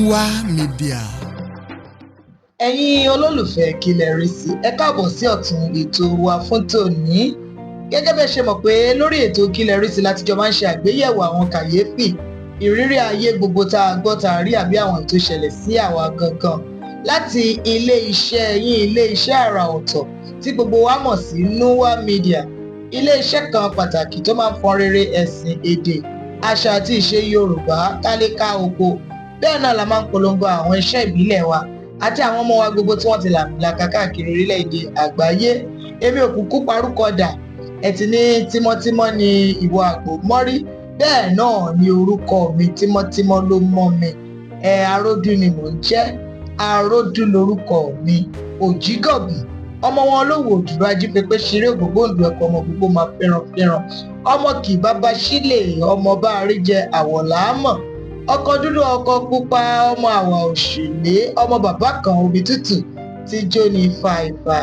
Núwà Media. Ẹ̀yin olólùfẹ́ kí lẹ rí sí, ẹ káàbọ̀ sí ọ̀tún ètò wa fún tòní. Gẹ́gẹ́ bẹ́ẹ̀ ṣe mọ̀ pé lórí ètò kí lẹ rí sí láti jọ máa ń ṣe àgbéyẹ̀wò àwọn kàyéfì ìrírí ayé gbogbo tá a gbọ́ tá a rí àbí àwọn ètò ìṣẹ̀lẹ̀ sí àwa gangan láti ilé iṣẹ́ yín, ilé iṣẹ́ àrà ọ̀tọ̀ tí gbogbo wa mọ̀ sí Núwà Media, ilé iṣẹ́ kan pàtàkì tó máa ń fọn rere ẹ̀sìn, èdè, àṣà àti ìṣe Yorùbá káléká oko. Bẹ́ẹ̀ náà la máa ń polongo àwọn iṣẹ́ ìbílẹ̀ wa àti àwọn ọmọ wa gbogbo tí wọ́n ti làmìlaka káàkiri orílẹ̀-èdè àgbáyé. Èmi ò kúkú parúkọ dà, ẹ ti ní tímọ́tímọ́ ni ìwọ àgbò mọ́rí, bẹ́ẹ̀ náà ni orúkọ mi tímọ́tímọ́ ló mọ́ mi. Aródú ni mò ń jẹ́, Aródú lorúkọ mi, òjígọ̀bì ọmọ wọn olówó òdùrú ajípépé ṣeré ògbógbòǹdù ẹ̀kọ́ ọmọ gbogbo máa fẹ́ràn ọmọ kì í bàbá sílẹ̀ ọmọ bá rí jẹ àwọ̀ làámọ̀, ọkọ dúdú ọkọ pupa ọmọ àwà òṣèlé ọmọ bàbá kan omi tútù tí jó ní fàìfà.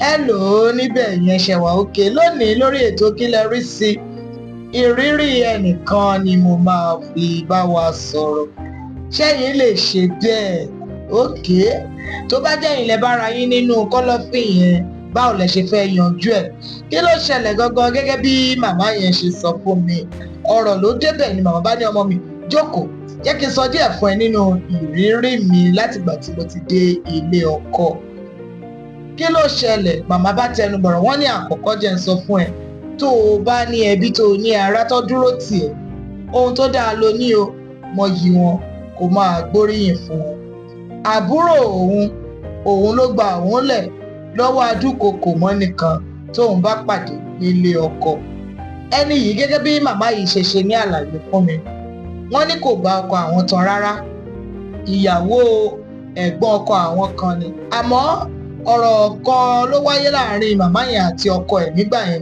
Hello níbẹ̀ yẹn ṣẹ̀wà òkè lónìí lórí ètò kí lẹ rí sí. Ìrírí ẹnìkan ni mo máa fi bá wa sọ̀rọ̀, ṣẹ́yìn lè ṣe bẹ́ẹ̀ òkè tó bá jẹ́ ìlẹ̀ bára yín nínú kọ́lọ́fín yẹn, báwo lẹ ṣe fẹ́ yanjú ẹ̀? Kí ló ṣẹlẹ̀ gangan? Gẹ́gẹ́ bí màmá yẹn ṣe sọ fún mi, ọ̀rọ̀ ló débẹ̀ ni màmá bá ní ọmọ mi jókòó, jẹ́ kí n sọ díẹ̀ fún ẹ nínú ìrírí mi látìgbà tí mo ti dé ilé ọkọ. Kí ló ṣẹlẹ̀? Màmá bá tẹnu bọ̀rọ̀, wọ́n ní àkọ́kọ́ jẹ́ n sọ fún ẹ, tó o bá ní ẹbí tó o ní ará tó dúró tì ẹ́, ohun tó dáa lo ní o, mọyì wọn, kó máa gbóríyìn fún wọn. Àbúrò òun ló gba òun lẹ̀ lọ́wọ́ adúkokò mọ́ nìkan tóun bá pàdé nílé ọkọ. Ẹni yìí gẹ́gẹ́ bí màmá yìí ṣe ní àlàyé fún mi, wọ́n ní kò bá ọkọ àwọn tán rárá, ìyàwó ẹ̀gbọ́n ọkọ àwọn kan ni. Àmọ́ ọ̀rọ̀ kan ló wáyé láàrin màmá yẹn àti ọkọ ẹ̀ nígbà yẹn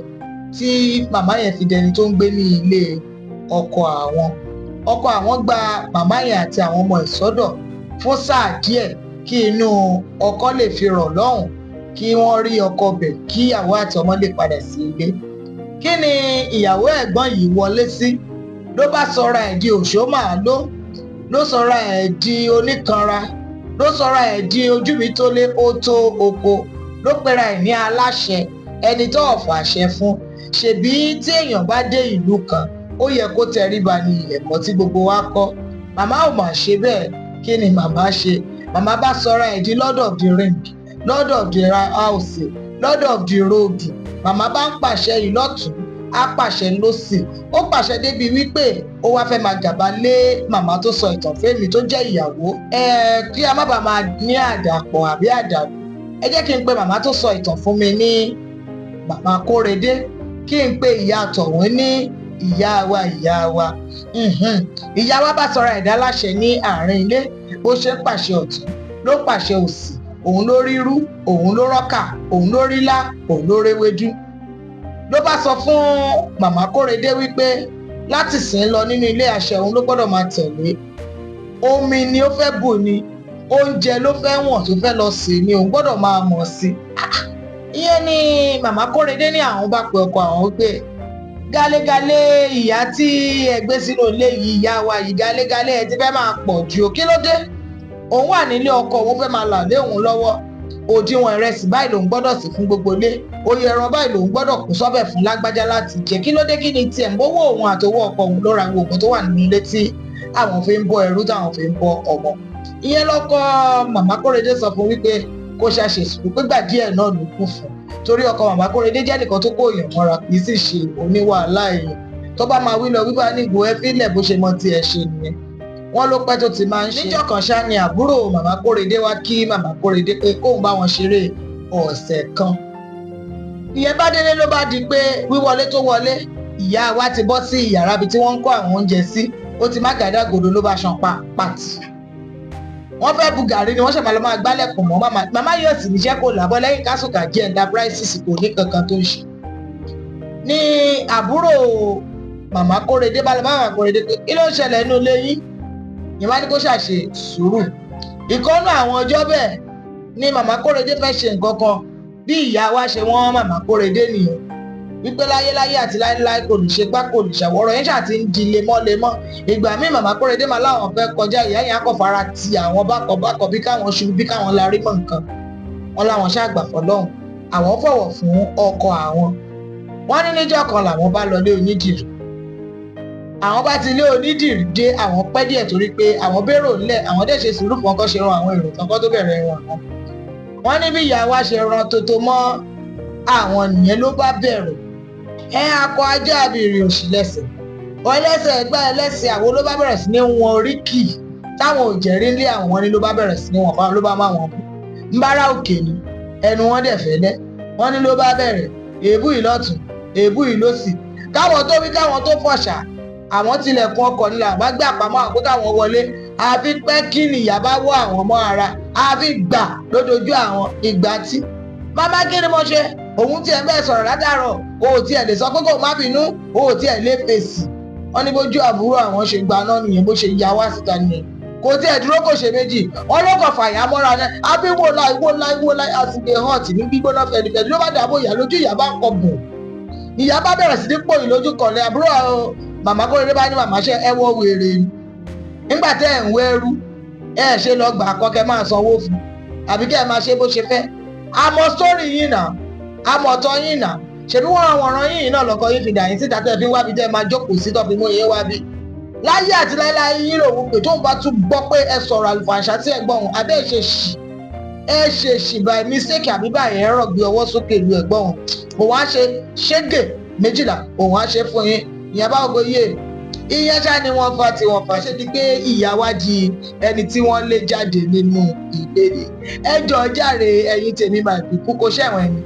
tí màmá yẹn fi dẹni tó ń gbé ní ilé ọkọ àwọn. Ọkọ àwọn gba màmá yẹn àti àwọn ọmọ ẹ̀ sọ́dọ̀ fún sáà díẹ̀ kí inú ọkọ lè fi rọ̀ lọ́hùn, kí wọ́n rí ọkọ bẹ̀ kí ìyàwó àti ọmọ lè padà sí ilé. Kí ni ìyàwó ẹ̀gbọ́n yìí wọlé sí? Ló bá sọra ẹ̀ di òṣó màáló, ló sọra ẹ̀ di oníkanra, ló sọra ẹ̀ di ojú mi tó lé ó tó oko, ló pera ẹ̀ ní aláṣẹ, ẹni tó ọ̀fọ̀ àṣẹ fún. Ṣèbí tí èèyàn bá dé ìlú kan, ó yẹ kó tẹríba ní ẹ̀kọ́ tí gbogbo wa kọ́. Màmá ò mà ṣe bẹ́ẹ̀. Kí ni màmá ṣe? Màmá bá sọra ẹ̀ di lord of the ring, lord of the house, lord of the road. Màmá bá ń pàṣẹ yìí lọ́tùn, á pàṣẹ lósì. Ó pàṣẹ débi wípé ó wá fẹ́ máa gàba lé màmá tó sọ ìtàn fẹ́mi tó jẹ́ ìyàwó. Kí a má bàa máa ní àdàpọ̀ àbí àdàlù, ẹ jẹ́ kí n pe màmá tó sọ ìtàn fún mi ní màmá Kóredé, kí n pe ìyá tọ̀hún ní ìyá wa. Ìyá wa bá sọra ẹ̀dá láṣẹ ní àárín ilé, bó ṣe ń pàṣẹ ọ̀tún ló pàṣẹ òsì, òun ló rírú, òun ló rọ́kà, òun ló rílá, òun ló réwédú. Ló bá sọ fún màmá Kóredé wípé láti sìn lọ nínú ilé àṣẹ òun ló gbọ́dọ̀ máa tẹ̀lé. Omi ni ó fẹ́ bù ni, oúnjẹ ló fẹ́ wọ̀n tó fẹ́ lọ sè ni òun gbọ́dọ̀ máa mọ̀ sí. Ìyẹn ni màmá Kóredé ní àwọn bá pe ọkọ àwọn wípé gálégalé ìyá tí ẹ gbé sínú ilé yìí, ìyá wa yìí, gálégalé ẹ ti fẹ́ máa pọ̀ jù. Kí ló dé? Òun wà nílé ọkọ, òun fẹ́ máa là lé òun lọ́wọ́. Òdiwọ̀n ìrẹsì báyìí lòun gbọ́dọ̀ sí fún gbogbo ilé, oyè ẹran báyìí lòun gbọ́dọ̀ kó sọ́bẹ̀ fún lágbájá láti jẹ. Kí ló dé? Kí ni tiẹ̀? Mówó òun àtowó ọkọ òun ló ra gbogbo tó wà nínú ilé tí àwọn fi ń bọ́ ẹrú táwọn fi ń bọ́ ọmọ. Ìyẹn lọ́kọ màmá Kóredé sọ fún wípé kó ṣàṣe sùúrù pé gbà díẹ̀ náà ló kù fún, torí ọkọ màmá Kóredé jẹ́ nìkan tó kó èèyàn mọ́ra, kì í sì ṣe oníwàhálà èèyàn. tó bá máa wí lọ wípé ní ìgbò ẹ fílẹ̀ bó ṣe mọ tí ẹ ṣe nìyẹn. wọ́n ló pẹ́ tó ti máa ń ṣe. níjọ́ kan ṣá ni àbúrò màmá Kóredé wá kí màmá Kóredé pé kóun bá wọn ṣeré ọ̀sẹ̀ kan. ìyẹn bá délé ló bá di pé wíwọlé tó wọlé, ìyá wa ti bọ́ sí ìyàrá ibi tí wọ́n ń kó àwọn oúnjẹ sí, ó ti má gàdágodo ló bá ṣan pàtì. wọ́n fẹ́ bu gàrí ni wọ́n ṣe máa lọ máa gbálẹ̀kùn mọ́ màmá yóò sì níṣẹ́ kó làbọ́ lẹ́yìn kásùkà jẹ́ enterprises kò ní kankan tó ń ṣe. ní àbúrò màmá Kóredé bá lọ bá màmá Kóredé pé kí ló ń ṣẹlẹ̀ nínú ilé yín? ìyẹn ní kó ṣàṣe sùúrù. ìkọ́nù àwọn ọjọ́ bẹ́ẹ̀ ni màmá Kóredé fẹ́ ṣe nǹkan kan bí ìyá wa ṣe wọ́n màmá Kóredé nìyẹn. wípé láyéláyé àti láéláé kò lè ṣe gbá kò lè ṣàwọ̀rọ̀ yẹn ṣáà ti ń di lemọ́lemọ́. Ìgbà míì màmá Kóredé máa láwọn fẹ́ kọjá ìyá yẹn á kàn fara ti àwọn bákọ̀bákọ̀ bí káwọn ṣubú bí káwọn larí mọ́ nǹkan. Wọ́n láwọn ṣàgbà fọlọ́hún àwọn fọ̀wọ̀ fún ọkọ àwọn. Wọ́n ní níjọ́ kan làwọn bá lọ lé onídìrí. Àwọn bá ti lé onídìrí dé àwọn pẹ́ díẹ̀ torí pé àwọn bérò ńlẹ̀ àwọn dẹ̀ ṣe sùúrù fún ọkọ ṣe ran àwọn èrò kankan tó bẹ̀rẹ̀ ẹran àwọn. Wọ́n ní bí ìyá wa ṣe ran tótó mọ́ àwọn nìyẹn ló bá bẹ̀rẹ̀. Akọ ajá abìrì òṣì lẹ́sẹ̀. Ẹlẹ́sẹ̀ ẹgbẹ́ ẹlẹ́sẹ̀ àwọn ló bá bẹ̀rẹ̀ sí ní wọn oríkì táwọn ò jẹ́rí ńlé àwọn ní ló bá bẹ̀rẹ̀ sí ní wọn fáwọn ló bá má wọn bù. Ńbára òkè ni ẹnu wọn dẹ̀ fẹ́lẹ́. Wọ́n ní ló bá bẹ̀rẹ̀ èébú ìlọ́tún èébú ìlósì. Káwọn tó wí káwọn tó fọ̀ṣà àwọn tilẹ̀kùn ọkọ̀ nílà àgbà gbé àpamọ́ àwọn pé káwọn wọlé. Àfi pẹ́ kí ni ìyá bá wọ́ àwọn mọ́ ara àfi gbà lódojú àwọn ìgbà tí. Màmá kí ni mo ṣe? Òun tiẹ̀ bẹ́ẹ̀ sọ̀rọ̀ látàárọ̀ o ò tiẹ̀ lè sọ pé kò má bínú o ò tiẹ̀ lè fèsì. Wọ́n ní bójú àbúrò àwọn ṣe gba náà nìyẹn bó ṣe ya wá síta nìyẹn. Kò tiẹ̀ dúró kò ṣe méjì. Wọ́n ló kàn fàyà mọ́ra náà àbí wò láì àsìkè hot ní gbígbóná fẹ̀lifẹ̀li ló bá dàbò ìyá lójú ìyá bá kọ bùn. Ìyá bá bẹ̀rẹ̀ sí ní pòyì lójú kọ̀ọ̀lẹ́ àbúrò màmá Kóredé bá ní màmá ṣe ẹ wọ wèrè ni. Nígbà tẹ́ ẹ̀ ń wẹ́rú ẹ ṣe lọ gbà kọ́kẹ́ máa sanwó fún àbí kẹ́ ẹ máa ṣe bó ṣe fẹ́. Àmọ́ sórí yìí náà àmọ̀tọ́ yìí náà ṣèbí wọ́n ràn yìí náà lọ́kọ yìí fi dà yín síta tẹ́ fi ń wábi tẹ́ máa jókòó sí tọ́ fi mú yín wábi. Láyé àti láéláé yín lòun pé tóun bá tún gbọ́ pé ẹ sọ̀rọ̀ àlùfàǹṣá tí ẹ gbọ́ òun abẹ́ ẹ ṣe ṣì by mistake àbí báyìí ẹ rọ̀ gbé ọwọ́ sókè lu ẹ̀gbọ́n òun. Òun á ṣe ṣégè 12 òun á ṣe fún yín. Ìyá bá gbogbo yé ìyẹn ṣá ni wọ́n fa tí wọ́n fà ṣe di pé ìyá wa di ẹni tí wọ́n lé jáde nínú ìgbéde. Ẹ jọ̀ọ́ jàre ẹ̀yin tèmi máa fi kú kó ṣẹ̀wọ̀n ẹni.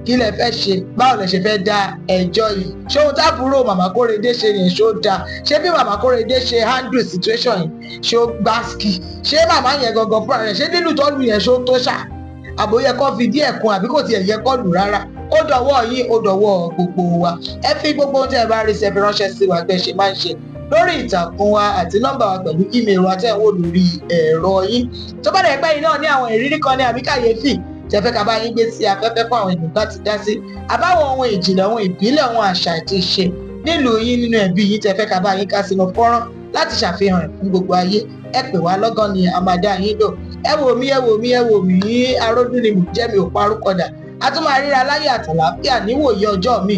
Kí lẹ fẹ́ ṣe? Báwo lẹ ṣe fẹ́ dá ẹjọ́ yìí? Ṣé ohun tábúrò màmá Kóredé ṣe yẹn ṣó dáa? Ṣé bí màmá Kóredé ṣe handle situation yìí ṣó gbáski? Ṣé màmá yẹn gangan fúnra rẹ̀ ṣé lílù tó lù yẹn ṣó tó ṣá? Àbò yẹ kó fi díẹ̀ kún àbí kò tiẹ̀ yẹ kó lù rárá? Ó dọ̀wọ́ yín ó dọ̀wọ́ gbogbo wa. Ẹ fi gbogbo ohun tí ẹ bá rí ṣe fi ránṣẹ́ sí wa pé ṣe máa ń ṣe lórí ìtàkùn wa àti nọ́mbà wa pẹ̀lú ímeèlì wa tẹ́ ẹ wò lórí ẹ̀rọ yín. Tó bá dẹ̀ pẹ́ yín náà ní àwọn ìrírí kan ní àbí kàyéfì tẹ́ fẹ́ ká bá yín gbé sí afẹ́fẹ́ fún àwọn ènìyàn láti dá sí. Àbáwọn ohun ìjìnlẹ̀ ohun ìbílẹ̀ ohun àṣà àti ìṣe nílùú yín nínú ẹbí yín tẹ́ fẹ́ ká bá yín ká sínú fọ́nrán láti ṣàfihàn ẹ̀ fún gbogbo ayé. Ẹ pè wá lọ́gán ni a máa dá yín lò. Ẹ wò mí Aródú ni mò ń jẹ́ mi ò parúkọdà. A tún máa ríra láyé àtàlàáfíà níwòye ọjọ́ mi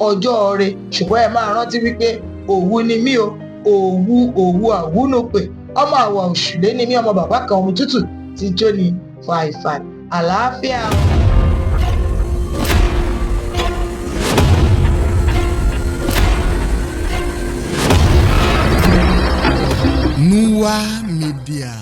ọjọ́ ire ṣùgbọ́n ẹ máa rántí wípé òwú ni mí o òwú àwúnúpè ọmọ àwọ̀ òṣùlé ni mí ọmọ bàbá kan omi tútù tí jó ni fàìfàì àlàáfíà. Núwà Media.